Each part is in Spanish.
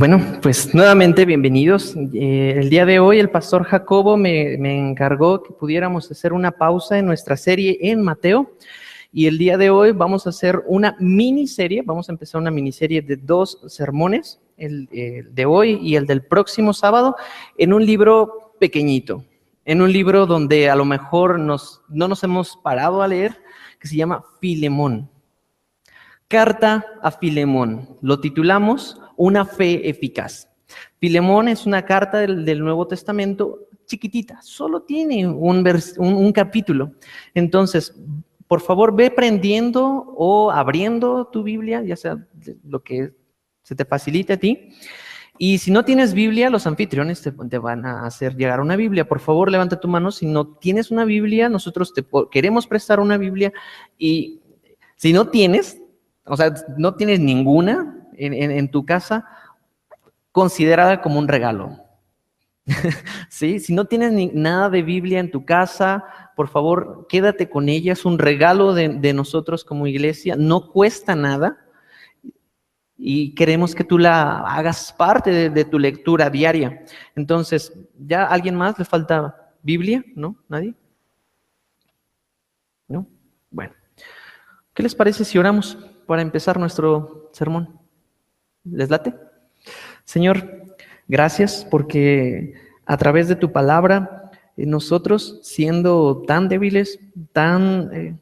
Bueno, pues nuevamente bienvenidos. El día de hoy el pastor Jacobo me encargó que pudiéramos hacer una pausa en nuestra serie en Mateo. Y el día de hoy vamos a hacer una miniserie, vamos a empezar una miniserie de 2 sermones, el de hoy y el del próximo sábado, en un libro pequeñito, en un libro donde a lo mejor no nos hemos parado a leer, que se llama Filemón. Carta a Filemón, lo titulamos Una fe eficaz. Filemón es una carta del Nuevo Testamento chiquitita, solo tiene un capítulo. Entonces, por favor, ve prendiendo o abriendo tu Biblia, ya sea lo que se te facilite a ti. Y si no tienes Biblia, los anfitriones te van a hacer llegar una Biblia. Por favor, levanta tu mano. Si no tienes una Biblia, nosotros te queremos prestar una Biblia. Y si no tienes, o sea, no tienes ninguna en tu casa, considerada como un regalo. ¿Sí? Si no tienes nada de Biblia en tu casa, por favor, quédate con ella. Es un regalo de nosotros como iglesia. No cuesta nada. Y queremos que tú la hagas parte de tu lectura diaria. Entonces, ¿ya a alguien más le falta Biblia? ¿No? ¿Nadie? ¿No? Bueno. ¿Qué les parece si oramos para empezar nuestro sermón? ¿Les late? Señor, gracias porque a través de tu palabra, nosotros siendo tan débiles, tan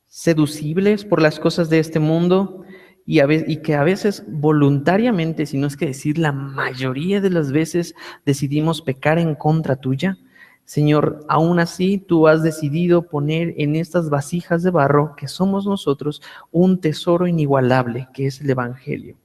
seducibles por las cosas de este mundo y que a veces voluntariamente, si no es que decir la mayoría de las veces, decidimos pecar en contra tuya. Señor, aún así tú has decidido poner en estas vasijas de barro que somos nosotros un tesoro inigualable que es el Evangelio.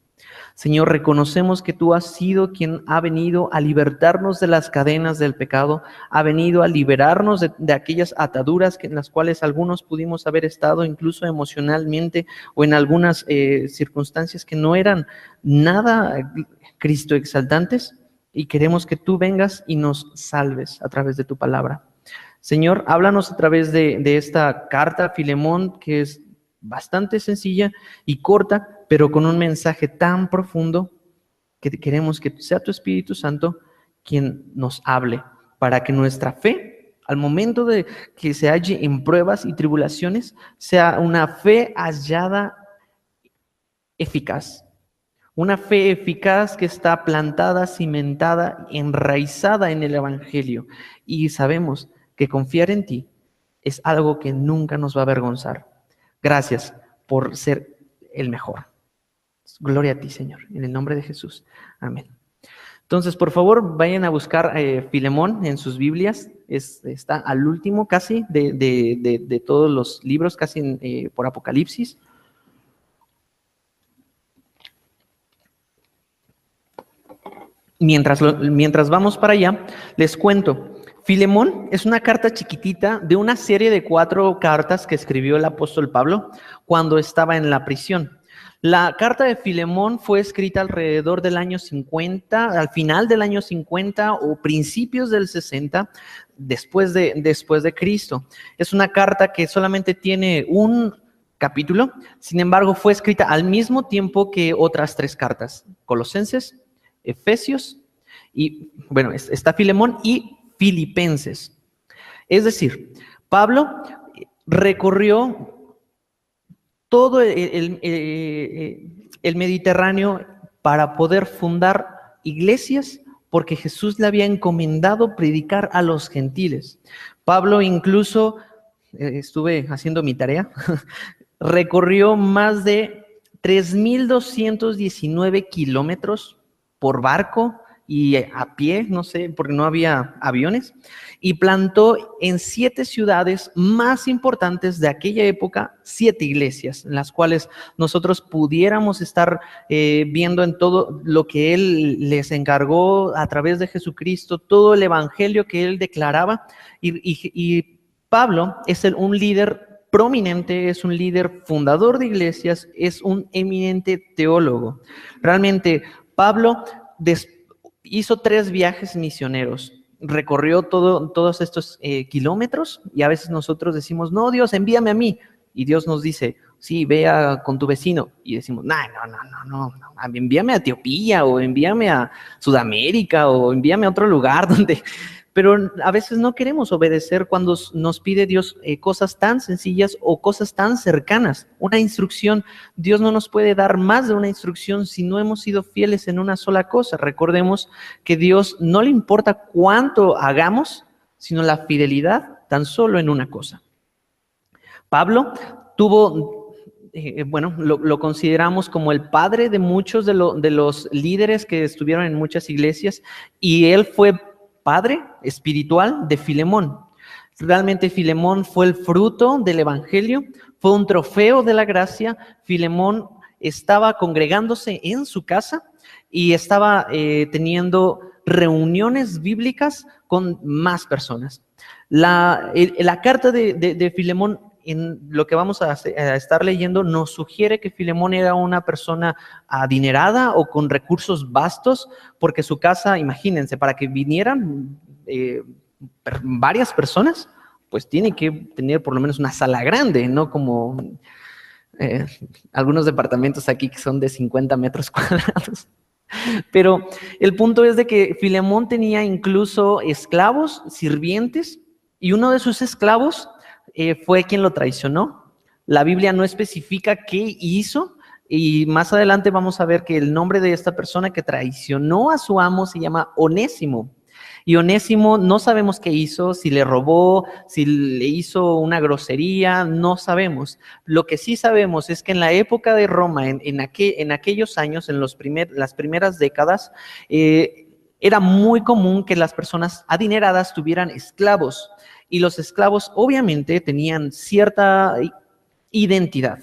Señor, reconocemos que tú has sido quien ha venido a libertarnos de las cadenas del pecado, ha venido a liberarnos de aquellas ataduras en las cuales algunos pudimos haber estado, incluso emocionalmente o en algunas circunstancias que no eran nada Cristo exaltantes, y queremos que tú vengas y nos salves a través de tu palabra. Señor, háblanos a través de esta carta a Filemón, que es bastante sencilla y corta, pero con un mensaje tan profundo que queremos que sea tu Espíritu Santo quien nos hable, para que nuestra fe, al momento de que se halle en pruebas y tribulaciones, sea una fe hallada eficaz. Una fe eficaz que está plantada, cimentada, enraizada en el Evangelio. Y sabemos que confiar en ti es algo que nunca nos va a avergonzar. Gracias por ser el mejor. Gloria a ti, Señor, en el nombre de Jesús. Amén. Entonces, por favor, vayan a buscar Filemón en sus Biblias. Está al último casi de todos los libros, casi por Apocalipsis. Mientras vamos para allá, les cuento. Filemón es una carta chiquitita de una serie de 4 cartas que escribió el apóstol Pablo cuando estaba en la prisión. La carta de Filemón fue escrita alrededor del año 50, al final del año 50 o principios del 60, después de Cristo. Es una carta que solamente tiene un capítulo, sin embargo fue escrita al mismo tiempo que otras 3 cartas, Colosenses, Efesios, y bueno, está Filemón y Filipenses. Es decir, Pablo recorrió todo el Mediterráneo para poder fundar iglesias, porque Jesús le había encomendado predicar a los gentiles. Pablo incluso, estuve haciendo mi tarea, recorrió más de 3,219 kilómetros por barco y a pie, no sé, porque no había aviones, y plantó en 7 ciudades más importantes de aquella época 7 iglesias, en las cuales nosotros pudiéramos estar viendo en todo lo que él les encargó a través de Jesucristo, todo el evangelio que él declaraba, y Pablo es un líder prominente, es un líder fundador de iglesias, es un eminente teólogo. Realmente Pablo hizo 3 viajes misioneros, recorrió todos estos kilómetros, y a veces nosotros decimos, no, Dios, envíame a mí. Y Dios nos dice, sí, con tu vecino. Y decimos, no, envíame a Etiopía o envíame a Sudamérica o envíame a otro lugar donde... Pero a veces no queremos obedecer cuando nos pide Dios cosas tan sencillas o cosas tan cercanas. Una instrucción, Dios no nos puede dar más de una instrucción si no hemos sido fieles en una sola cosa. Recordemos que Dios no le importa cuánto hagamos, sino la fidelidad tan solo en una cosa. Pablo tuvo, lo consideramos como el padre de muchos de los líderes que estuvieron en muchas iglesias, y él fue padre espiritual de Filemón. Realmente Filemón fue el fruto del evangelio, fue un trofeo de la gracia. Filemón estaba congregándose en su casa y estaba teniendo reuniones bíblicas con más personas. La carta de Filemón, en lo que vamos a estar leyendo, nos sugiere que Filemón era una persona adinerada o con recursos vastos, porque su casa, imagínense, para que vinieran varias personas, pues tiene que tener por lo menos una sala grande, no como algunos departamentos aquí que son de 50 metros cuadrados. Pero el punto es de que Filemón tenía incluso esclavos, sirvientes, y uno de sus esclavos fue quien lo traicionó. La Biblia no especifica qué hizo, y más adelante vamos a ver que el nombre de esta persona que traicionó a su amo se llama Onésimo. Y Onésimo no sabemos qué hizo, si le robó, si le hizo una grosería, no sabemos. Lo que sí sabemos es que en la época de Roma, en aquellos años, en las primeras décadas, era muy común que las personas adineradas tuvieran esclavos. Y los esclavos obviamente tenían cierta identidad,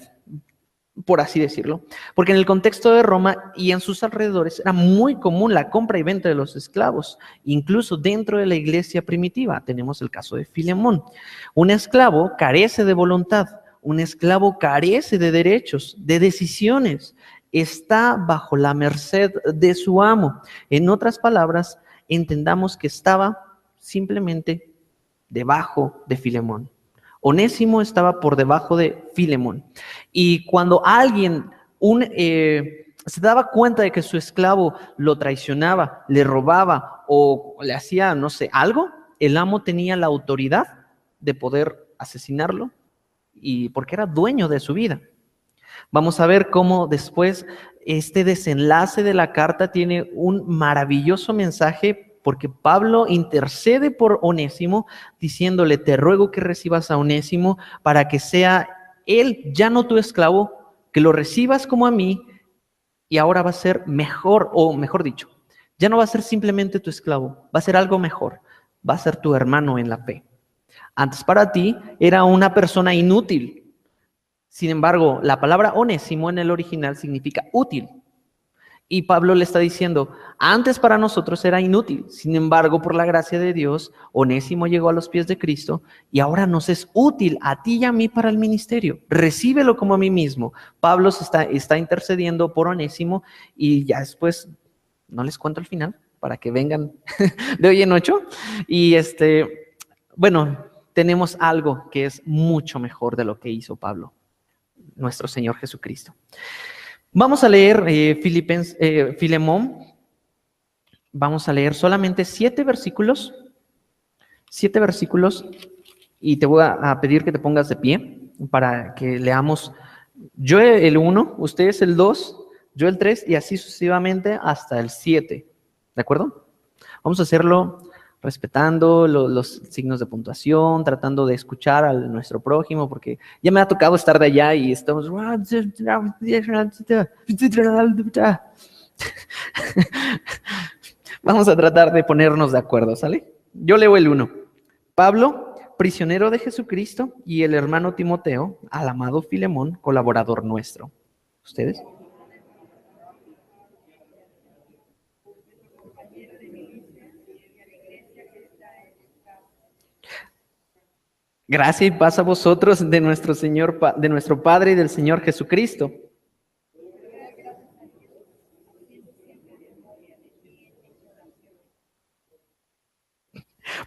por así decirlo, porque en el contexto de Roma y en sus alrededores era muy común la compra y venta de los esclavos, incluso dentro de la iglesia primitiva. Tenemos el caso de Filemón. Un esclavo carece de voluntad, un esclavo carece de derechos, de decisiones, está bajo la merced de su amo. En otras palabras, entendamos que estaba simplemente debajo de Filemón. Onésimo estaba por debajo de Filemón. Y cuando alguien se daba cuenta de que su esclavo lo traicionaba, le robaba o le hacía, no sé, algo, el amo tenía la autoridad de poder asesinarlo, y porque era dueño de su vida. Vamos a ver cómo después este desenlace de la carta tiene un maravilloso mensaje, porque Pablo intercede por Onésimo diciéndole: te ruego que recibas a Onésimo para que sea él ya no tu esclavo, que lo recibas como a mí, y ahora va a ser mejor, o mejor dicho, ya no va a ser simplemente tu esclavo, va a ser algo mejor, va a ser tu hermano en la fe. Antes para ti era una persona inútil. Sin embargo, la palabra onésimo en el original significa útil. Y Pablo le está diciendo: antes para nosotros era inútil, sin embargo, por la gracia de Dios, Onésimo llegó a los pies de Cristo y ahora nos es útil a ti y a mí para el ministerio. Recíbelo como a mí mismo. Pablo está intercediendo por Onésimo, y ya después, no les cuento el final, para que vengan de hoy en 8. Y tenemos algo que es mucho mejor de lo que hizo Pablo, nuestro Señor Jesucristo. Vamos a leer Filemón. Vamos a leer solamente 7 versículos. 7 versículos. Y te voy a pedir que te pongas de pie para que leamos. Yo el 1, ustedes el 2, yo el 3, y así sucesivamente hasta el 7. ¿De acuerdo? Vamos a hacerlo respetando los signos de puntuación, tratando de escuchar a nuestro prójimo, porque ya me ha tocado estar de allá y estamos... Vamos a tratar de ponernos de acuerdo, ¿sale? Yo leo el 1. Pablo, prisionero de Jesucristo, y el hermano Timoteo, al amado Filemón, colaborador nuestro. ¿Ustedes? Gracia y paz a vosotros de nuestro Señor, de nuestro Padre y del Señor Jesucristo.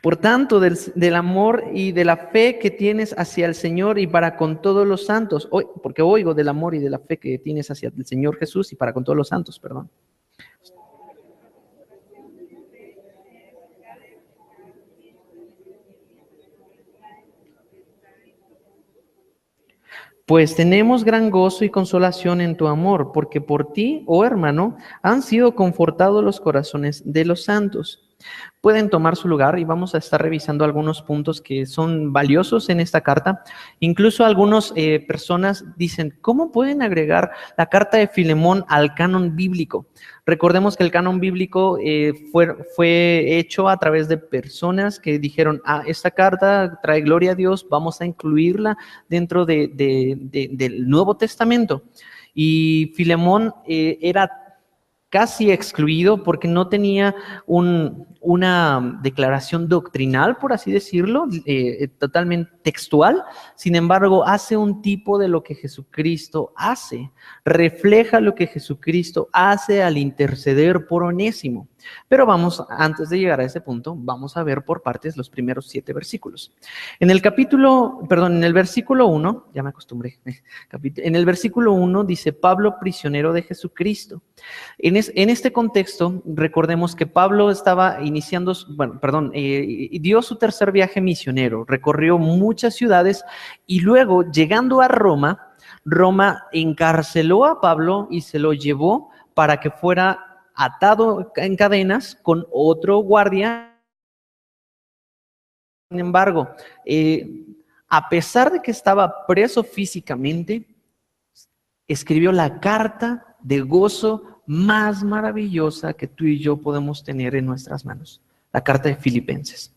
Por tanto, del amor y de la fe que tienes hacia el Señor y para con todos los santos, porque oigo del amor y de la fe que tienes hacia el Señor Jesús y para con todos los santos, perdón. Pues tenemos gran gozo y consolación en tu amor, porque por ti, oh hermano, han sido confortados los corazones de los santos. Pueden tomar su lugar y vamos a estar revisando algunos puntos que son valiosos en esta carta. Incluso algunas personas dicen, ¿cómo pueden agregar la carta de Filemón al canon bíblico? Recordemos que el canon bíblico fue hecho a través de personas que dijeron, esta carta trae gloria a Dios, vamos a incluirla dentro del Nuevo Testamento. Y Filemón era casi excluido porque no tenía una declaración doctrinal, por así decirlo, totalmente textual. Sin embargo, hace un tipo de lo que Jesucristo hace, refleja lo que Jesucristo hace al interceder por Onésimo. Pero antes de llegar a ese punto, vamos a ver por partes los primeros 7 versículos. En el versículo 1, ya me acostumbré, en el versículo 1 dice, Pablo, prisionero de Jesucristo. En este contexto, recordemos que Pablo estaba dio su tercer viaje misionero, recorrió muchas ciudades y luego, llegando a Roma encarceló a Pablo y se lo llevó para que fuera atado en cadenas con otro guardia. Sin embargo, a pesar de que estaba preso físicamente, escribió la carta de gozo más maravillosa que tú y yo podemos tener en nuestras manos, la carta de Filipenses.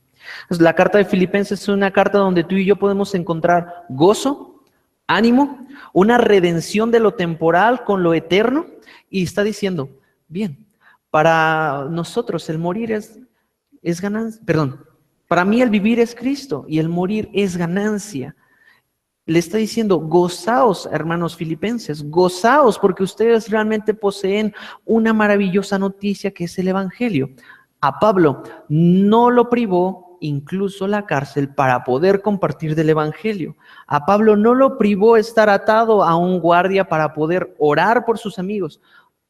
La carta de Filipenses es una carta donde tú y yo podemos encontrar gozo, ánimo, una redención de lo temporal con lo eterno, y está diciendo, bien, para nosotros el morir es ganancia, para mí el vivir es Cristo y el morir es ganancia. Le está diciendo, gozaos, hermanos filipenses, gozaos porque ustedes realmente poseen una maravillosa noticia que es el Evangelio. A Pablo no lo privó incluso la cárcel para poder compartir del Evangelio. A Pablo no lo privó estar atado a un guardia para poder orar por sus amigos.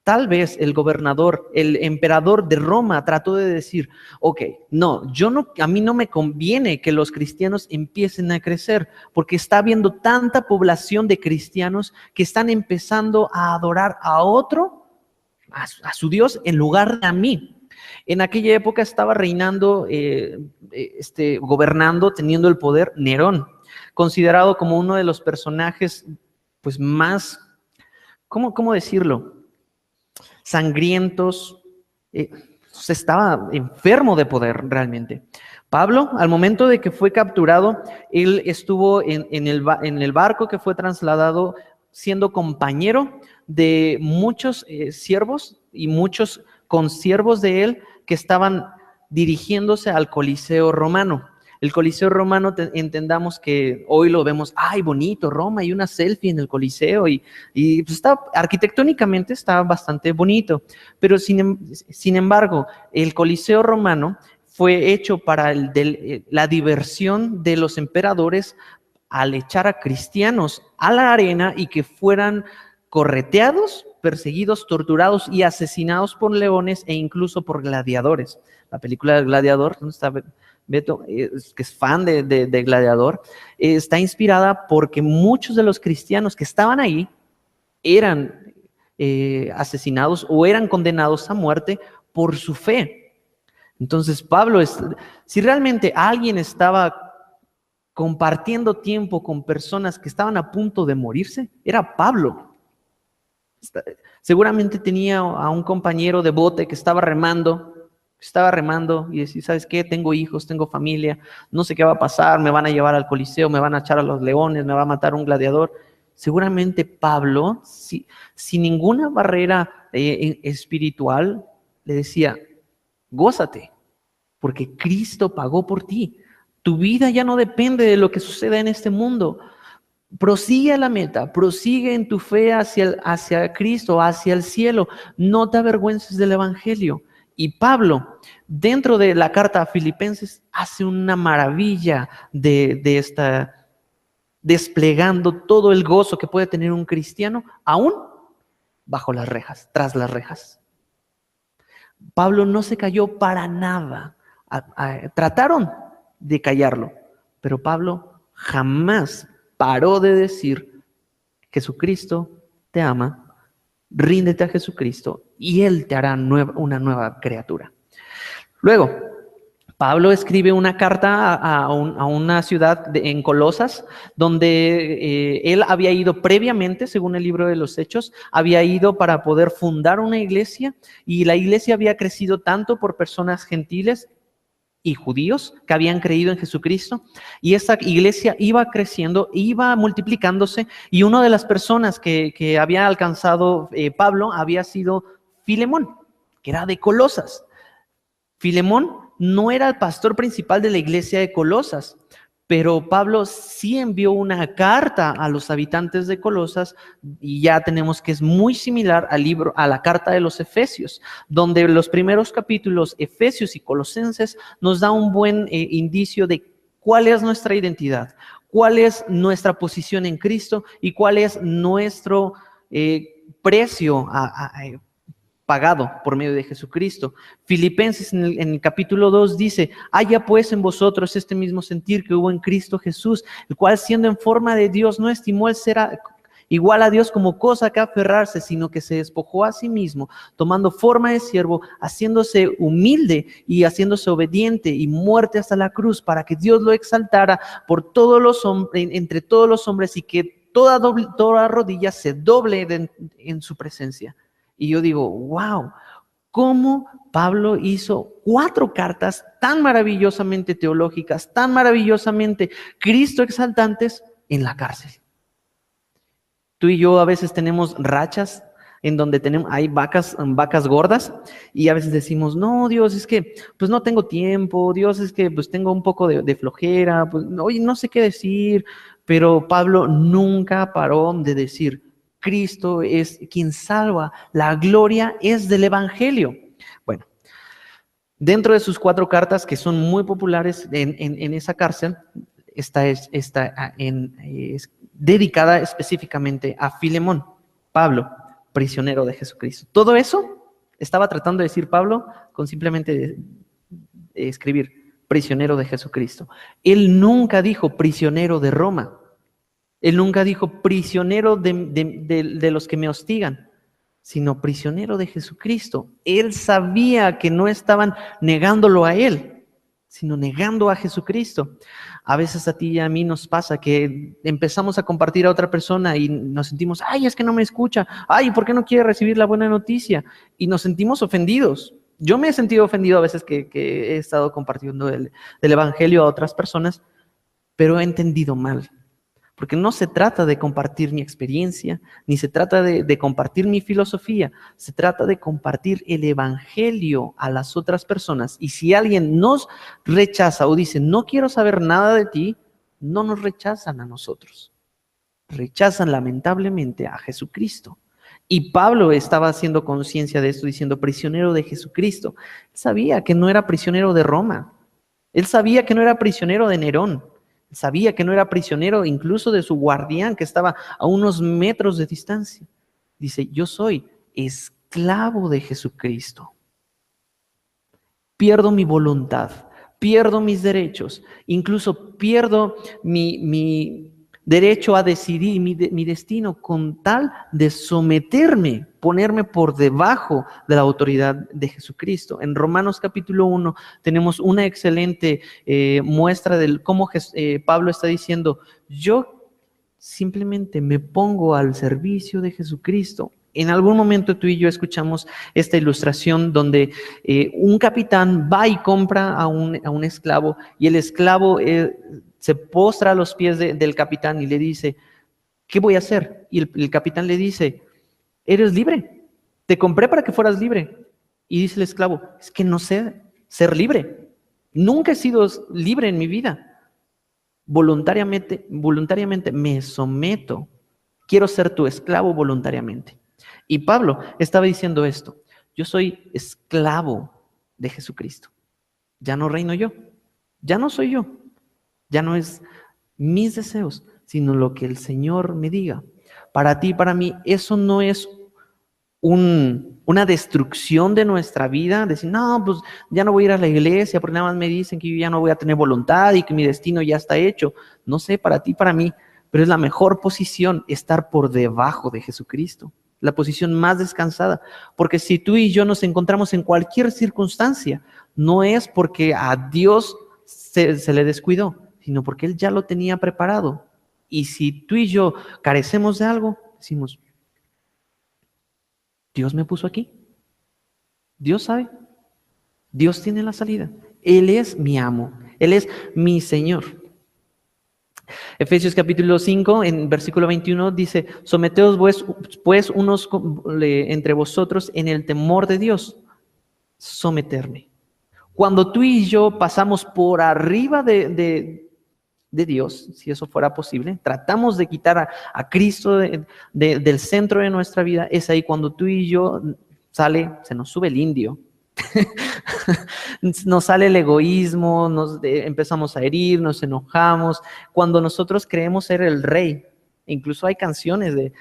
Tal vez el gobernador, el emperador de Roma trató de decir, a mí no me conviene que los cristianos empiecen a crecer, porque está habiendo tanta población de cristianos que están empezando a adorar a otro, a su Dios, en lugar de a mí. En aquella época estaba reinando, gobernando, teniendo el poder, Nerón, considerado como uno de los personajes, pues más, ¿cómo decirlo? Sangrientos, estaba enfermo de poder realmente. Pablo, al momento de que fue capturado, él estuvo en el barco que fue trasladado siendo compañero de muchos siervos y muchos consiervos de él que estaban dirigiéndose al Coliseo romano. El Coliseo romano, entendamos que hoy lo vemos, ¡ay, bonito, Roma! Y una selfie en el Coliseo, y pues arquitectónicamente está bastante bonito. Pero sin embargo, el Coliseo romano fue hecho para la diversión de los emperadores al echar a cristianos a la arena y que fueran correteados, perseguidos, torturados y asesinados por leones e incluso por gladiadores. La película del Gladiador, ¿dónde está Beto, que es fan de Gladiador? Está inspirada porque muchos de los cristianos que estaban ahí eran asesinados o eran condenados a muerte por su fe. Entonces Pablo, si realmente alguien estaba compartiendo tiempo con personas que estaban a punto de morirse, era Pablo. Seguramente tenía a un compañero de bote que estaba remando y decía, ¿sabes qué? Tengo hijos, tengo familia, no sé qué va a pasar, me van a llevar al Coliseo, me van a echar a los leones, me va a matar un gladiador. Seguramente Pablo, sin ninguna barrera espiritual, le decía, gózate, porque Cristo pagó por ti. Tu vida ya no depende de lo que suceda en este mundo. Prosigue a la meta, prosigue en tu fe hacia Cristo, hacia el cielo. No te avergüences del Evangelio. Y Pablo, dentro de la carta a Filipenses, hace una maravilla de esta, desplegando todo el gozo que puede tener un cristiano, aún bajo las rejas, tras las rejas. Pablo no se cayó para nada. Trataron de callarlo, pero Pablo jamás paró de decir: Jesucristo te ama, ríndete a Jesucristo y Él te hará una nueva criatura. Luego, Pablo escribe una carta a una ciudad en Colosas, donde él había ido previamente, según el libro de los Hechos, había ido para poder fundar una iglesia, y la iglesia había crecido tanto por personas gentiles y judíos que habían creído en Jesucristo, y esa iglesia iba creciendo, iba multiplicándose, y una de las personas que había alcanzado Pablo había sido Filemón, que era de Colosas. Filemón no era el pastor principal de la iglesia de Colosas, pero Pablo sí envió una carta a los habitantes de Colosas, y ya tenemos que es muy similar a la carta de los Efesios, donde los primeros capítulos, Efesios y Colosenses, nos da un buen indicio de cuál es nuestra identidad, cuál es nuestra posición en Cristo y cuál es nuestro precio pagado por medio de Jesucristo. Filipenses en el capítulo 2 dice: haya pues en vosotros este mismo sentir que hubo en Cristo Jesús, el cual siendo en forma de Dios no estimó el ser igual a Dios como cosa que aferrarse, sino que se despojó a sí mismo, tomando forma de siervo, haciéndose humilde y haciéndose obediente y muerte hasta la cruz, para que Dios lo exaltara por todos los entre todos los hombres, y que toda rodilla se doble en su presencia. Y yo digo, wow, ¿cómo Pablo hizo 4 cartas tan maravillosamente teológicas, tan maravillosamente Cristo exaltantes en la cárcel? Tú y yo a veces tenemos rachas en donde hay vacas gordas, y a veces decimos: no, Dios, es que pues no tengo tiempo, Dios, es que pues tengo un poco de flojera, pues oye, no sé qué decir. Pero Pablo nunca paró de decir: Cristo es quien salva, la gloria es del Evangelio. Bueno, dentro de sus 4 cartas, que son muy populares en esa cárcel, esta es dedicada específicamente a Filemón, Pablo, prisionero de Jesucristo. Todo eso estaba tratando de decir Pablo con simplemente escribir prisionero de Jesucristo. Él nunca dijo prisionero de Roma. Él nunca dijo prisionero de los que me hostigan, sino prisionero de Jesucristo. Él sabía que no estaban negándolo a él, sino negando a Jesucristo. A veces a ti y a mí nos pasa que empezamos a compartir a otra persona y nos sentimos: ay, es que no me escucha, ay, ¿por qué no quiere recibir la buena noticia? Y nos sentimos ofendidos. Yo me he sentido ofendido a veces que he estado compartiendo del Evangelio a otras personas, pero he entendido mal. Porque no se trata de compartir mi experiencia, ni se trata de compartir mi filosofía, se trata de compartir el Evangelio a las otras personas. Y si alguien nos rechaza o dice: no quiero saber nada de ti, no nos rechazan a nosotros. Rechazan lamentablemente a Jesucristo. Y Pablo estaba haciendo conciencia de esto, diciendo: prisionero de Jesucristo. Él sabía que no era prisionero de Roma. Él sabía que no era prisionero de Nerón. Sabía que no era prisionero incluso de su guardián, que estaba a unos metros de distancia. Dice: yo soy esclavo de Jesucristo. Pierdo mi voluntad, pierdo mis derechos, incluso pierdo mi derecho a decidir mi destino con tal de someterme, ponerme por debajo de la autoridad de Jesucristo. En Romanos capítulo 1 tenemos una excelente muestra de cómo Pablo está diciendo: yo simplemente me pongo al servicio de Jesucristo. En algún momento tú y yo escuchamos esta ilustración donde un capitán va y compra a un esclavo, y el esclavo se postra a los pies del capitán y le dice: ¿qué voy a hacer? Y el capitán le dice: eres libre, te compré para que fueras libre. Y dice el esclavo: es que no sé ser libre, nunca he sido libre en mi vida. Voluntariamente me someto, quiero ser tu esclavo voluntariamente. Y Pablo estaba diciendo esto: yo soy esclavo de Jesucristo. Ya no reino yo, ya no soy yo, ya no es mis deseos, sino lo que el Señor me diga. Para ti, para mí, eso no es una destrucción de nuestra vida, decir, no, pues ya no voy a ir a la iglesia porque nada más me dicen que yo ya no voy a tener voluntad y que mi destino ya está hecho. No sé, para ti, para mí, pero es la mejor posición estar por debajo de Jesucristo, la posición más descansada, porque si tú y yo nos encontramos en cualquier circunstancia, no es porque a Dios se le descuidó, sino porque Él ya lo tenía preparado. Y si tú y yo carecemos de algo, decimos, Dios me puso aquí, Dios sabe, Dios tiene la salida, Él es mi amo, Él es mi Señor. Efesios capítulo 5, en versículo 21 dice, someteos pues unos entre vosotros en el temor de Dios. Someterme. Cuando tú y yo pasamos por arriba de Dios, si eso fuera posible, tratamos de quitar a Cristo del centro de nuestra vida, es ahí cuando tú y yo se nos sube el indio. Nos sale el egoísmo, empezamos a herir, nos enojamos, cuando nosotros creemos ser el rey. Incluso hay canciones de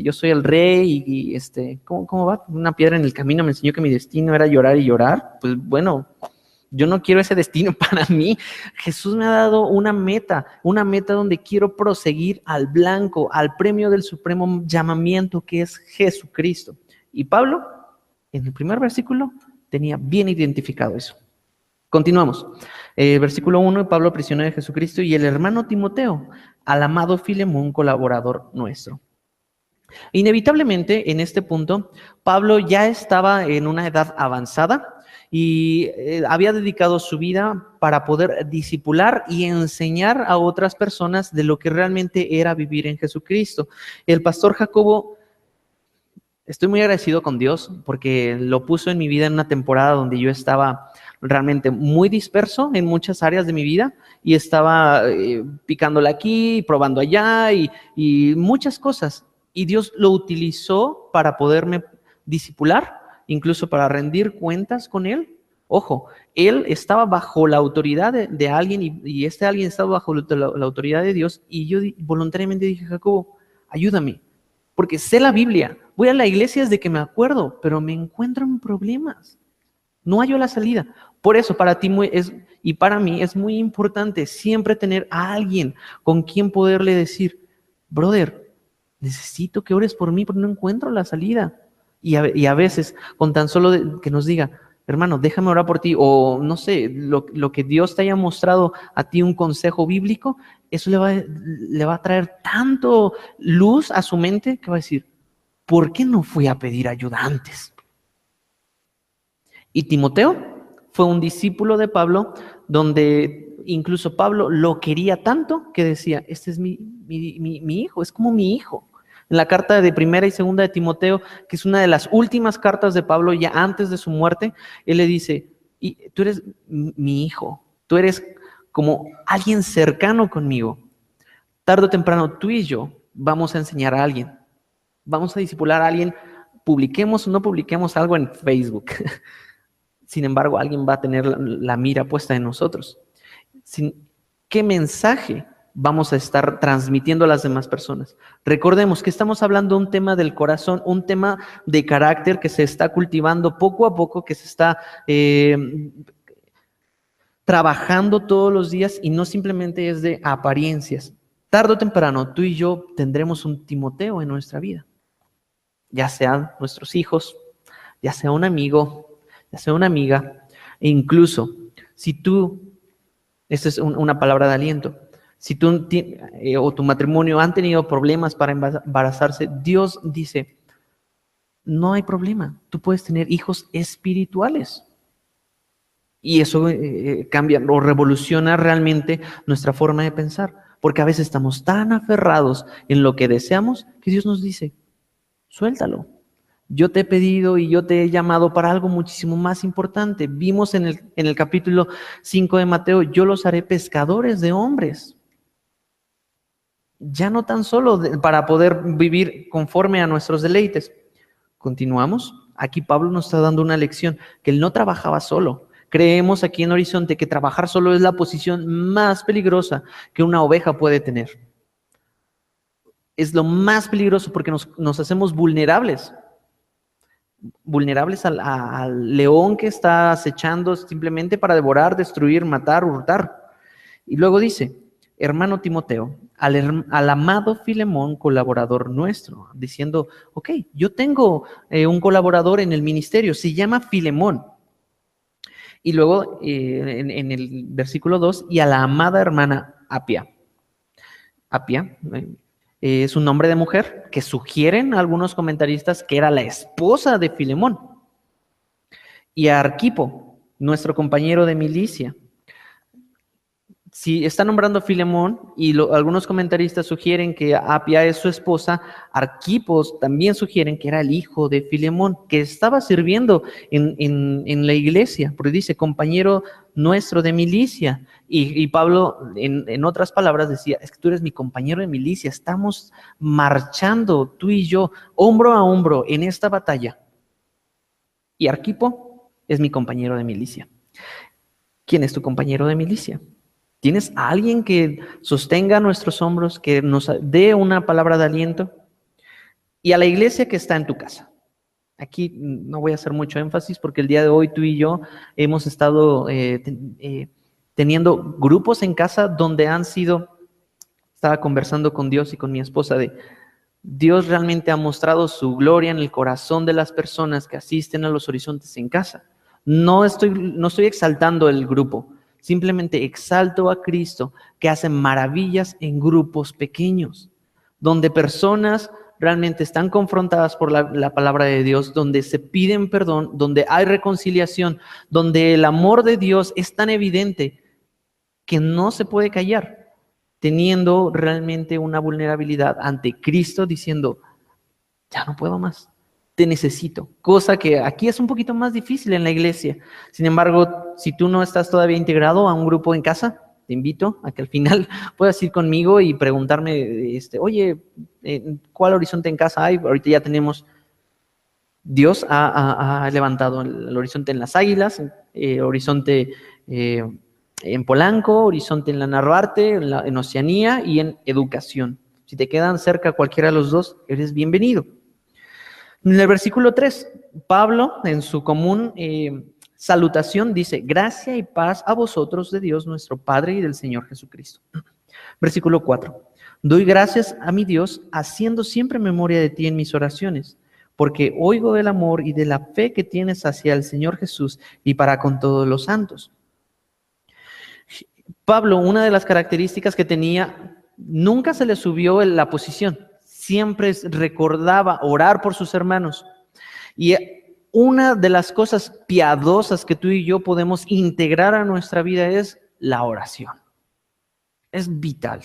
yo soy el rey y ¿cómo va? Una piedra en el camino me enseñó que mi destino era llorar y llorar. Pues bueno, yo no quiero ese destino para mí. Jesús me ha dado una meta donde quiero proseguir al blanco, al premio del supremo llamamiento que es Jesucristo. Y Pablo, en el primer versículo, tenía bien identificado eso. Continuamos. Versículo 1, Pablo, prisionero de Jesucristo, y el hermano Timoteo, al amado Filemón, colaborador nuestro. Inevitablemente, en este punto, Pablo ya estaba en una edad avanzada y había dedicado su vida para poder discipular y enseñar a otras personas de lo que realmente era vivir en Jesucristo. El pastor Jacobo, estoy muy agradecido con Dios porque lo puso en mi vida en una temporada donde yo estaba realmente muy disperso en muchas áreas de mi vida y estaba picándola aquí, probando allá y muchas cosas. Y Dios lo utilizó para poderme discipular, incluso para rendir cuentas con Él. Ojo, Él estaba bajo la autoridad de alguien y este alguien estaba bajo la autoridad de Dios y yo voluntariamente dije, Jacobo, ayúdame, porque sé la Biblia, voy a la iglesia desde que me acuerdo, pero me encuentro en problemas. No hallo la salida. Por eso para ti y para mí es muy importante siempre tener a alguien con quien poderle decir, brother, necesito que ores por mí porque no encuentro la salida. Y a veces con tan solo que nos diga, hermano, déjame orar por ti, o no sé, lo que Dios te haya mostrado a ti un consejo bíblico, eso le va a traer tanto luz a su mente que va a decir, ¿por qué no fui a pedir ayuda antes? Y Timoteo fue un discípulo de Pablo, donde incluso Pablo lo quería tanto que decía, este es mi hijo, es como mi hijo. En la carta de primera y segunda de Timoteo, que es una de las últimas cartas de Pablo ya antes de su muerte, él le dice, tú eres mi hijo, tú eres como alguien cercano conmigo. Tarde o temprano tú y yo vamos a enseñar a alguien, vamos a discipular a alguien, publiquemos o no publiquemos algo en Facebook. Sin embargo, alguien va a tener la mira puesta en nosotros. ¿Qué mensaje vamos a estar transmitiendo a las demás personas? Recordemos que estamos hablando de un tema del corazón, un tema de carácter que se está cultivando poco a poco, que se está trabajando todos los días y no simplemente es de apariencias. Tarde o temprano, tú y yo tendremos un Timoteo en nuestra vida. Ya sean nuestros hijos, ya sea un amigo, ya sea una amiga, e incluso si tú, esta es una palabra de aliento, si tú o tu matrimonio han tenido problemas para embarazarse, Dios dice, no hay problema, tú puedes tener hijos espirituales. Y eso cambia o revoluciona realmente nuestra forma de pensar, porque a veces estamos tan aferrados en lo que deseamos que Dios nos dice, suéltalo. Yo te he pedido y yo te he llamado para algo muchísimo más importante. Vimos en el capítulo 5 de Mateo, yo los haré pescadores de hombres. Ya no tan solo para poder vivir conforme a nuestros deleites. Continuamos. Aquí Pablo nos está dando una lección, que él no trabajaba solo. Creemos aquí en Horizonte que trabajar solo es la posición más peligrosa que una oveja puede tener. Es lo más peligroso porque nos hacemos vulnerables al león que está acechando simplemente para devorar, destruir, matar, hurtar. Y luego dice, hermano Timoteo, al amado Filemón, colaborador nuestro, diciendo, ok, yo tengo un colaborador en el ministerio, se llama Filemón. Y luego en el versículo 2, y a la amada hermana Apia. Apia es un nombre de mujer que sugieren algunos comentaristas que era la esposa de Filemón. Y a Arquipo, nuestro compañero de milicia. Si está nombrando a Filemón y algunos comentaristas sugieren que Apia es su esposa, Arquipos también sugieren que era el hijo de Filemón, que estaba sirviendo en la iglesia, porque dice compañero nuestro de milicia. Y Pablo, en otras palabras, decía, es que tú eres mi compañero de milicia, estamos marchando tú y yo, hombro a hombro, en esta batalla. Y Arquipo es mi compañero de milicia. ¿Quién es tu compañero de milicia? ¿Tienes a alguien que sostenga nuestros hombros, que nos dé una palabra de aliento? Y a la iglesia que está en tu casa. Aquí no voy a hacer mucho énfasis porque el día de hoy tú y yo hemos estado teniendo grupos en casa donde estaba conversando con Dios y con mi esposa de Dios realmente ha mostrado su gloria en el corazón de las personas que asisten a los horizontes en casa. No estoy exaltando el grupo. Simplemente exalto a Cristo que hace maravillas en grupos pequeños, donde personas realmente están confrontadas por la palabra de Dios, donde se piden perdón, donde hay reconciliación, donde el amor de Dios es tan evidente que no se puede callar, teniendo realmente una vulnerabilidad ante Cristo diciendo, ya no puedo más. Te necesito, cosa que aquí es un poquito más difícil en la iglesia. Sin embargo, si tú no estás todavía integrado a un grupo en casa, te invito a que al final puedas ir conmigo y preguntarme, oye, ¿cuál horizonte en casa hay? Ahorita ya tenemos, Dios ha levantado el horizonte en Las Águilas, horizonte en Polanco, horizonte en la Narvarte, en Oceanía y en Educación. Si te quedan cerca cualquiera de los dos, eres bienvenido. En el versículo 3, Pablo, en su común salutación, dice, gracia y paz a vosotros de Dios nuestro Padre y del Señor Jesucristo. Versículo 4, doy gracias a mi Dios, haciendo siempre memoria de ti en mis oraciones, porque oigo del amor y de la fe que tienes hacia el Señor Jesús y para con todos los santos. Pablo, una de las características que tenía, nunca se le subió la posición. Siempre recordaba orar por sus hermanos. Y una de las cosas piadosas que tú y yo podemos integrar a nuestra vida es la oración. Es vital.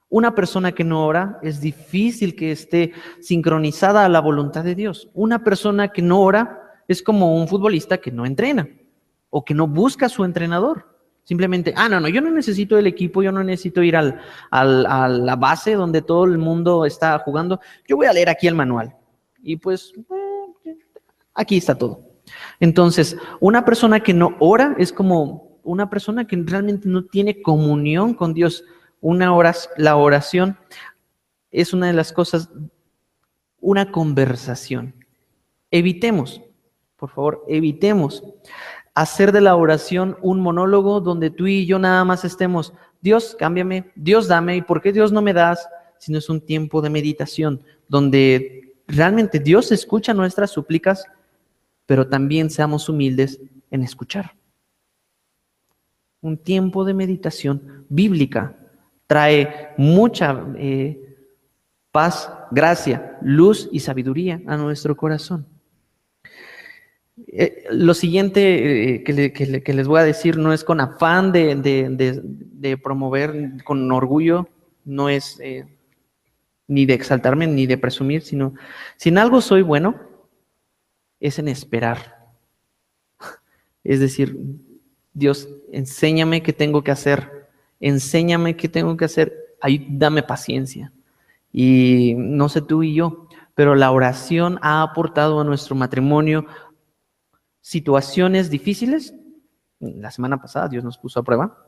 Una persona que no ora es difícil que esté sincronizada a la voluntad de Dios. Una persona que no ora es como un futbolista que no entrena o que no busca a su entrenador. Simplemente, no, yo no necesito el equipo, yo no necesito ir a la base donde todo el mundo está jugando. Yo voy a leer aquí el manual. Y pues, aquí está todo. Entonces, una persona que no ora es como una persona que realmente no tiene comunión con Dios. La oración es una de las cosas, una conversación. Evitemos, por favor, evitemos hacer de la oración un monólogo donde tú y yo nada más estemos, Dios, cámbiame, Dios, dame, ¿y por qué Dios no me das? Sino es un tiempo de meditación donde realmente Dios escucha nuestras súplicas, pero también seamos humildes en escuchar. Un tiempo de meditación bíblica trae mucha paz, gracia, luz y sabiduría a nuestro corazón. Lo siguiente que les voy a decir no es con afán de promover con orgullo, no es ni de exaltarme ni de presumir, sino si en algo soy bueno, es en esperar. Es decir, Dios, enséñame qué tengo que hacer, dame paciencia. Y no sé tú y yo, pero la oración ha aportado a nuestro matrimonio situaciones difíciles. La semana pasada Dios nos puso a prueba.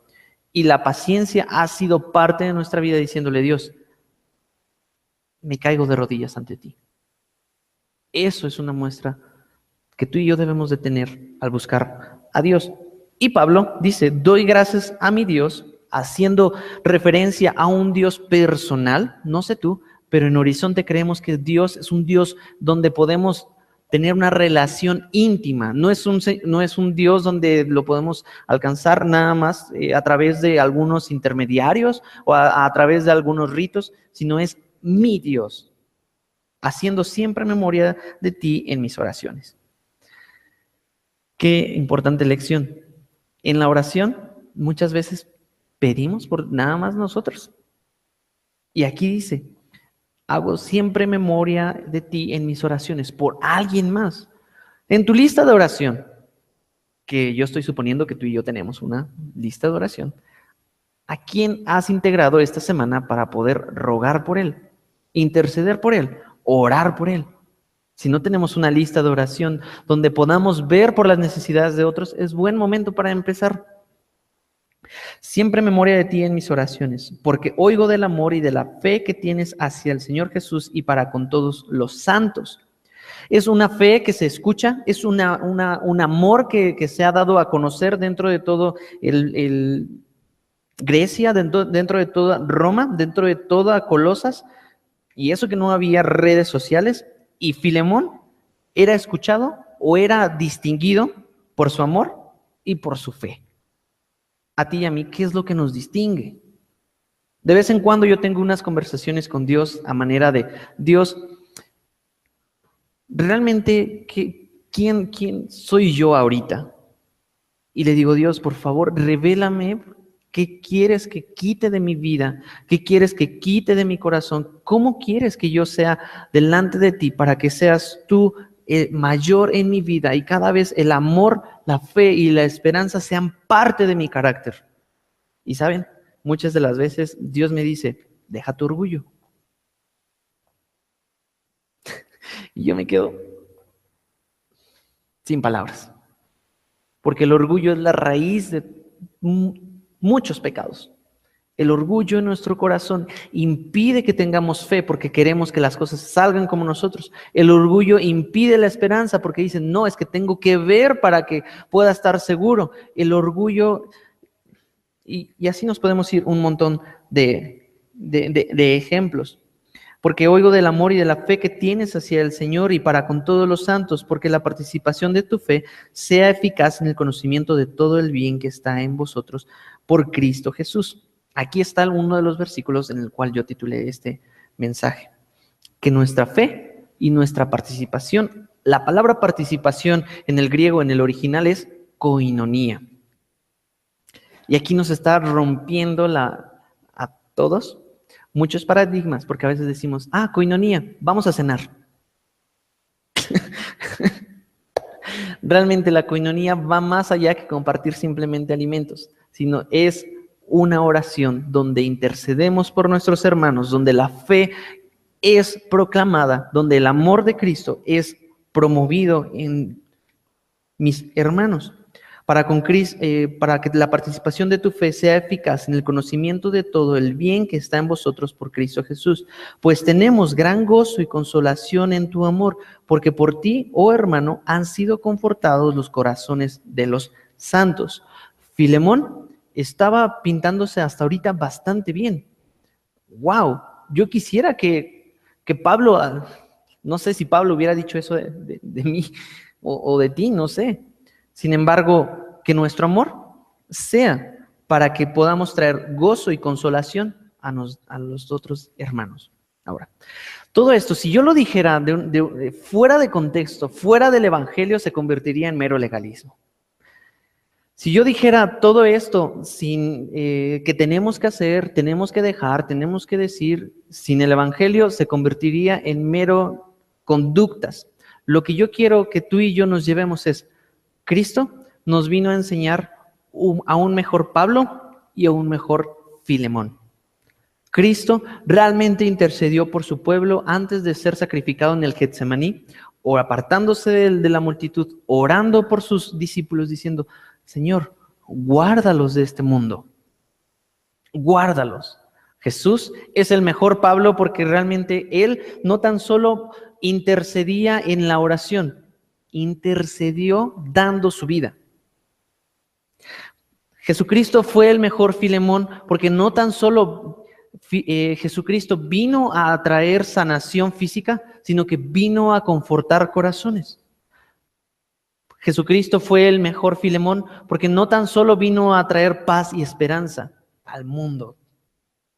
Y la paciencia ha sido parte de nuestra vida diciéndole, Dios, me caigo de rodillas ante ti. Eso es una muestra que tú y yo debemos de tener al buscar a Dios. Y Pablo dice, doy gracias a mi Dios, haciendo referencia a un Dios personal, no sé tú, pero en Horizonte creemos que Dios es un Dios donde podemos tener una relación íntima. No es un Dios donde lo podemos alcanzar nada más a través de algunos intermediarios o a través de algunos ritos, sino es mi Dios, haciendo siempre memoria de ti en mis oraciones. Qué importante lección. En la oración muchas veces pedimos por nada más nosotros. Y aquí dice, hago siempre memoria de ti en mis oraciones por alguien más. En tu lista de oración, que yo estoy suponiendo que tú y yo tenemos una lista de oración, ¿a quién has integrado esta semana para poder rogar por él, interceder por él, orar por él? Si no tenemos una lista de oración donde podamos ver por las necesidades de otros, es buen momento para empezar. Siempre memoria de ti en mis oraciones, porque oigo del amor y de la fe que tienes hacia el Señor Jesús y para con todos los santos. Es una fe que se escucha, es un amor que se ha dado a conocer dentro de todo Grecia, dentro de toda Roma, dentro de toda Colosas, y eso que no había redes sociales. Y Filemón era escuchado o era distinguido por su amor y por su fe. A ti y a mí, ¿qué es lo que nos distingue? De vez en cuando yo tengo unas conversaciones con Dios a manera de, Dios, ¿realmente quién soy yo ahorita? Y le digo, Dios, por favor, revélame qué quieres que quite de mi vida, qué quieres que quite de mi corazón, cómo quieres que yo sea delante de ti para que seas tú mayor en mi vida y cada vez el amor, la fe y la esperanza sean parte de mi carácter. Y saben, muchas de las veces Dios me dice, deja tu orgullo. Y yo me quedo sin palabras. Porque el orgullo es la raíz de muchos pecados. El orgullo en nuestro corazón impide que tengamos fe porque queremos que las cosas salgan como nosotros. El orgullo impide la esperanza porque dicen, no, es que tengo que ver para que pueda estar seguro. El orgullo, y así nos podemos ir un montón de ejemplos. Porque oigo del amor y de la fe que tienes hacia el Señor y para con todos los santos, porque la participación de tu fe sea eficaz en el conocimiento de todo el bien que está en vosotros por Cristo Jesús. Aquí está uno de los versículos en el cual yo titulé este mensaje. Que nuestra fe y nuestra participación, la palabra participación en el griego, en el original, es koinonía. Y aquí nos está rompiendo a todos muchos paradigmas, porque a veces decimos, koinonía, vamos a cenar. Realmente la koinonía va más allá que compartir simplemente alimentos, sino es una oración donde intercedemos por nuestros hermanos, donde la fe es proclamada, donde el amor de Cristo es promovido en mis hermanos. Para que la participación de tu fe sea eficaz en el conocimiento de todo el bien que está en vosotros por Cristo Jesús. Pues tenemos gran gozo y consolación en tu amor, porque por ti, oh hermano, han sido confortados los corazones de los santos. Filemón estaba pintándose hasta ahorita bastante bien. ¡Wow! Yo quisiera que Pablo, no sé si Pablo hubiera dicho eso de mí o de ti, no sé. Sin embargo, que nuestro amor sea para que podamos traer gozo y consolación a los otros hermanos. Ahora, todo esto, si yo lo dijera fuera de contexto, fuera del evangelio, se convertiría en mero legalismo. Si yo dijera todo esto sin que tenemos que hacer, tenemos que dejar, tenemos que decir, sin el evangelio se convertiría en mero conductas. Lo que yo quiero que tú y yo nos llevemos es, Cristo nos vino a enseñar a un mejor Pablo y a un mejor Filemón. Cristo realmente intercedió por su pueblo antes de ser sacrificado en el Getsemaní, o apartándose de la multitud, orando por sus discípulos, diciendo: Señor, guárdalos de este mundo, guárdalos. Jesús es el mejor Pablo porque realmente Él no tan solo intercedía en la oración, intercedió dando su vida. Jesucristo fue el mejor Filemón porque no tan solo Jesucristo vino a traer sanación física, sino que vino a confortar corazones. Jesucristo fue el mejor Filemón porque no tan solo vino a traer paz y esperanza al mundo,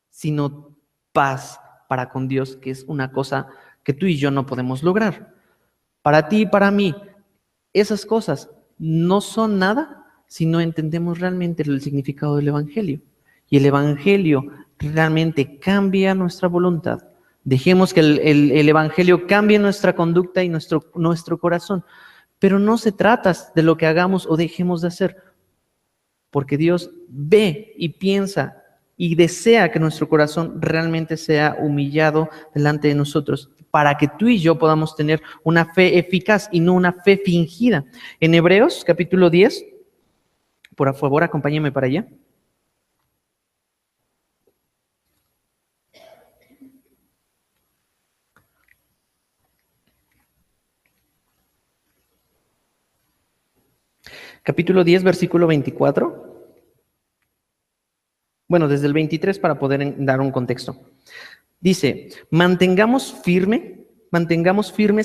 sino paz para con Dios, que es una cosa que tú y yo no podemos lograr. Para ti y para mí, esas cosas no son nada si no entendemos realmente el significado del Evangelio. Y el Evangelio realmente cambia nuestra voluntad. Dejemos que el Evangelio cambie nuestra conducta y nuestro corazón. Pero no se trata de lo que hagamos o dejemos de hacer, porque Dios ve y piensa y desea que nuestro corazón realmente sea humillado delante de nosotros, para que tú y yo podamos tener una fe eficaz y no una fe fingida. En Hebreos capítulo 10, por favor, acompáñame para allá. Capítulo 10, versículo 24. Bueno, desde el 23 para poder dar un contexto. Dice: mantengamos firme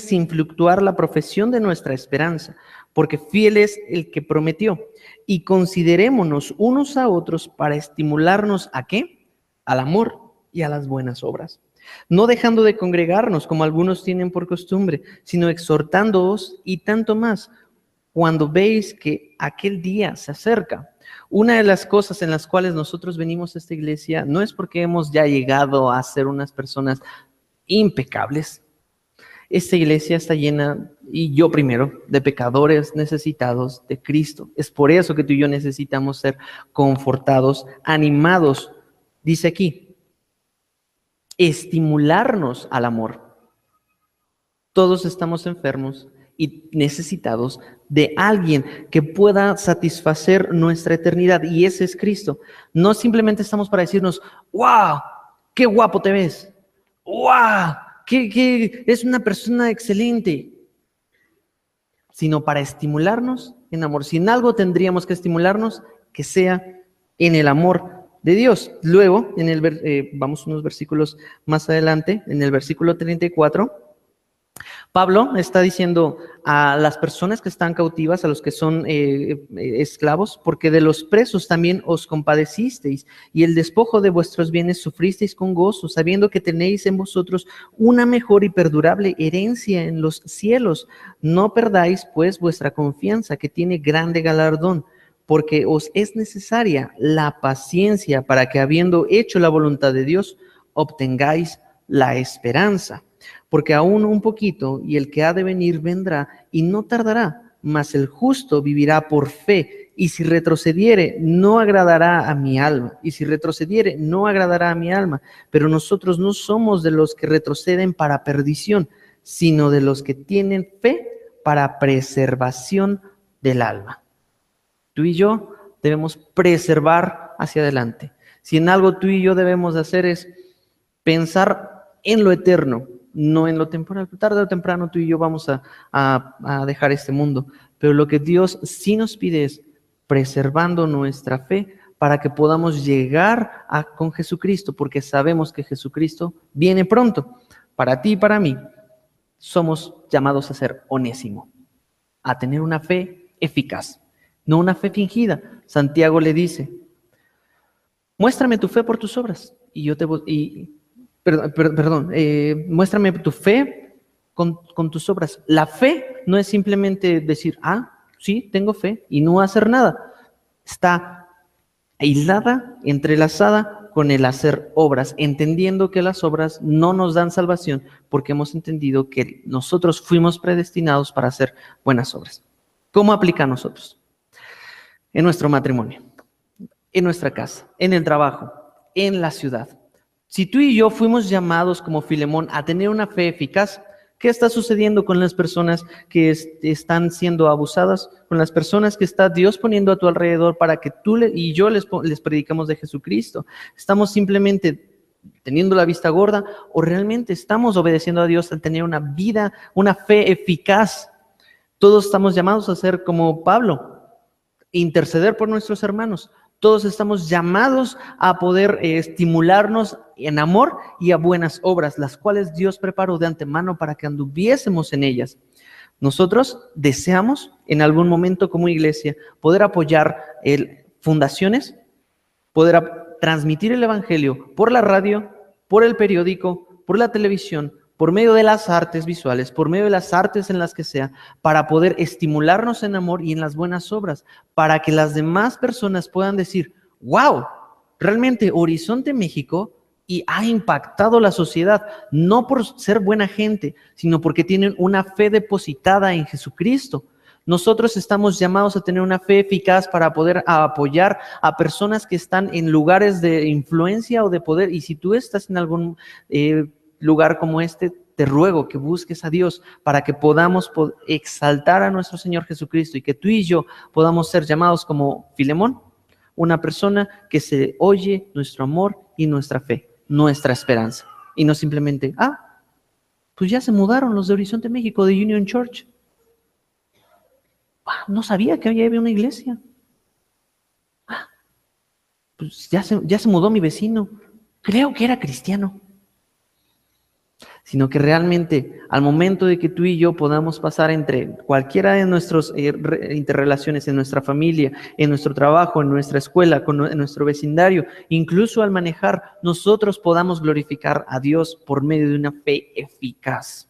sin fluctuar la profesión de nuestra esperanza, porque fiel es el que prometió. Y considerémonos unos a otros para estimularnos ¿a qué? Al amor y a las buenas obras. No dejando de congregarnos como algunos tienen por costumbre, sino exhortándoos, y tanto más cuando veis que aquel día se acerca. Una de las cosas en las cuales nosotros venimos a esta iglesia no es porque hemos ya llegado a ser unas personas impecables. Esta iglesia está llena, y yo primero, de pecadores necesitados de Cristo. Es por eso que tú y yo necesitamos ser confortados, animados. Dice aquí, estimularnos al amor. Todos estamos enfermos y necesitados de alguien que pueda satisfacer nuestra eternidad, y ese es Cristo. No simplemente estamos para decirnos: ¡wow! ¡Qué guapo te ves! ¡Wow! ¡Qué es una persona excelente! Sino para estimularnos en amor. Si en algo tendríamos que estimularnos, que sea en el amor de Dios. Luego, vamos unos versículos más adelante, en el versículo 34, Pablo está diciendo a las personas que están cautivas, a los que son esclavos: porque de los presos también os compadecisteis, y el despojo de vuestros bienes sufristeis con gozo, sabiendo que tenéis en vosotros una mejor y perdurable herencia en los cielos. No perdáis, pues, vuestra confianza, que tiene grande galardón, porque os es necesaria la paciencia, para que, habiendo hecho la voluntad de Dios, obtengáis la esperanza. Porque aún un poquito, y el que ha de venir vendrá, y no tardará, mas el justo vivirá por fe, y si retrocediere, no agradará a mi alma. Pero nosotros no somos de los que retroceden para perdición, sino de los que tienen fe para preservación del alma. Tú y yo debemos preservar hacia adelante. Si en algo tú y yo debemos hacer es pensar en lo eterno, no en lo temporal. Tarde o temprano tú y yo vamos a dejar este mundo, pero lo que Dios sí nos pide es preservando nuestra fe para que podamos llegar con Jesucristo, porque sabemos que Jesucristo viene pronto. Para ti y para mí somos llamados a ser Onésimo, a tener una fe eficaz, no una fe fingida. Santiago le dice: muéstrame tu fe por tus obras, y yo te voy... muéstrame tu fe con tus obras. La fe no es simplemente decir: sí, tengo fe, y no hacer nada. Está aislada, entrelazada con el hacer obras, entendiendo que las obras no nos dan salvación, porque hemos entendido que nosotros fuimos predestinados para hacer buenas obras. ¿Cómo aplica a nosotros? En nuestro matrimonio, en nuestra casa, en el trabajo, en la ciudad. Si tú y yo fuimos llamados como Filemón a tener una fe eficaz, ¿qué está sucediendo con las personas que están siendo abusadas? Con las personas que está Dios poniendo a tu alrededor para que tú y yo les predicamos de Jesucristo. ¿Estamos simplemente teniendo la vista gorda o realmente estamos obedeciendo a Dios al tener una vida, una fe eficaz? Todos estamos llamados a ser como Pablo, interceder por nuestros hermanos. Todos estamos llamados a poder estimularnos en amor y a buenas obras, las cuales Dios preparó de antemano para que anduviésemos en ellas. Nosotros deseamos en algún momento como iglesia poder apoyar fundaciones, poder transmitir el evangelio por la radio, por el periódico, por la televisión, por medio de las artes visuales, por medio de las artes en las que sea, para poder estimularnos en amor y en las buenas obras, para que las demás personas puedan decir, wow, realmente Horizonte México y ha impactado la sociedad, no por ser buena gente, sino porque tienen una fe depositada en Jesucristo. Nosotros estamos llamados a tener una fe eficaz para poder apoyar a personas que están en lugares de influencia o de poder, y si tú estás en algún lugar como este, te ruego que busques a Dios para que podamos exaltar a nuestro Señor Jesucristo y que tú y yo podamos ser llamados como Filemón, una persona que se oye nuestro amor y nuestra fe, nuestra esperanza. Y no simplemente, pues ya se mudaron los de Horizonte México, de Union Church. No sabía que había una iglesia. Pues ya se mudó mi vecino. Creo que era cristiano. Sino que realmente al momento de que tú y yo podamos pasar entre cualquiera de nuestras interrelaciones, en nuestra familia, en nuestro trabajo, en nuestra escuela, en nuestro vecindario, incluso al manejar, nosotros podamos glorificar a Dios por medio de una fe eficaz.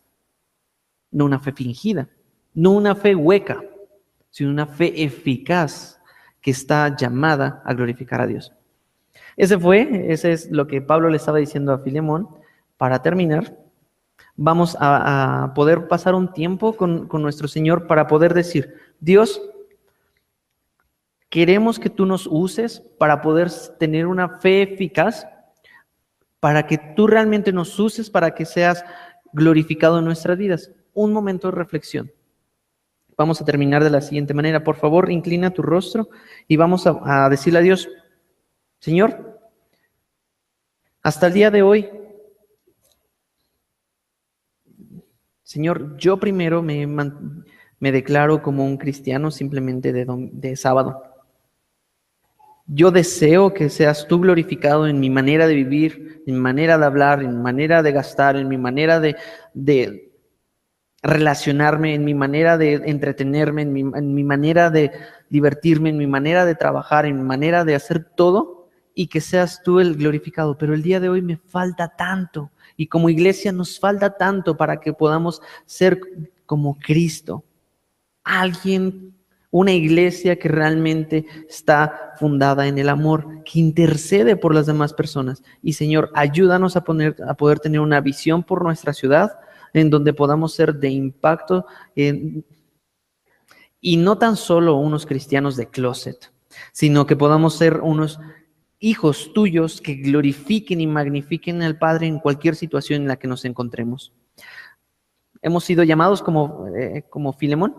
No una fe fingida, no una fe hueca, sino una fe eficaz que está llamada a glorificar a Dios. Ese es lo que Pablo le estaba diciendo a Filemón. Para terminar, vamos a poder pasar un tiempo con nuestro Señor para poder decir, Dios, queremos que tú nos uses para poder tener una fe eficaz, para que tú realmente nos uses, para que seas glorificado en nuestras vidas. Un momento de reflexión. Vamos a terminar de la siguiente manera. Por favor, inclina tu rostro y vamos a decirle a Dios, Señor, hasta el día de hoy, Señor, yo primero me declaro como un cristiano simplemente de sábado. Yo deseo que seas tú glorificado en mi manera de vivir, en mi manera de hablar, en mi manera de gastar, en mi manera de relacionarme, en mi manera de entretenerme, en mi manera de divertirme, en mi manera de trabajar, en mi manera de hacer todo, y que seas tú el glorificado. Pero el día de hoy me falta tanto, y como iglesia nos falta tanto para que podamos ser como Cristo. Una iglesia que realmente está fundada en el amor, que intercede por las demás personas. Y Señor, ayúdanos a poder tener una visión por nuestra ciudad, en donde podamos ser de impacto, y no tan solo unos cristianos de closet, sino que podamos ser unos hijos tuyos que glorifiquen y magnifiquen al Padre en cualquier situación en la que nos encontremos. Hemos sido llamados como Filemón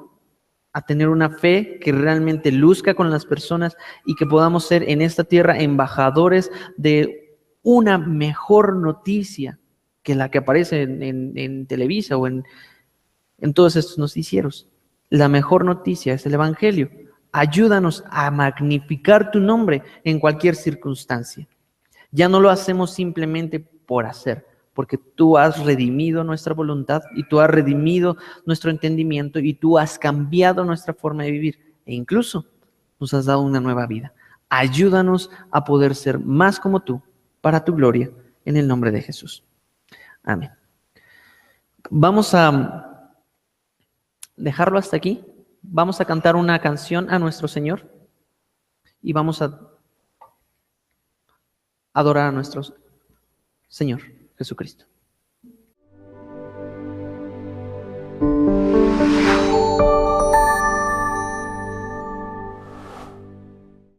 a tener una fe que realmente luzca con las personas y que podamos ser en esta tierra embajadores de una mejor noticia que la que aparece en Televisa o en todos estos noticieros. La mejor noticia es el Evangelio. Ayúdanos a magnificar tu nombre en cualquier circunstancia. Ya no lo hacemos simplemente por hacer, porque tú has redimido nuestra voluntad y tú has redimido nuestro entendimiento y tú has cambiado nuestra forma de vivir e incluso nos has dado una nueva vida. Ayúdanos a poder ser más como tú para tu gloria en el nombre de Jesús. Amén. Vamos a dejarlo hasta aquí. Vamos a cantar una canción a nuestro Señor y vamos a adorar a nuestro Señor Jesucristo.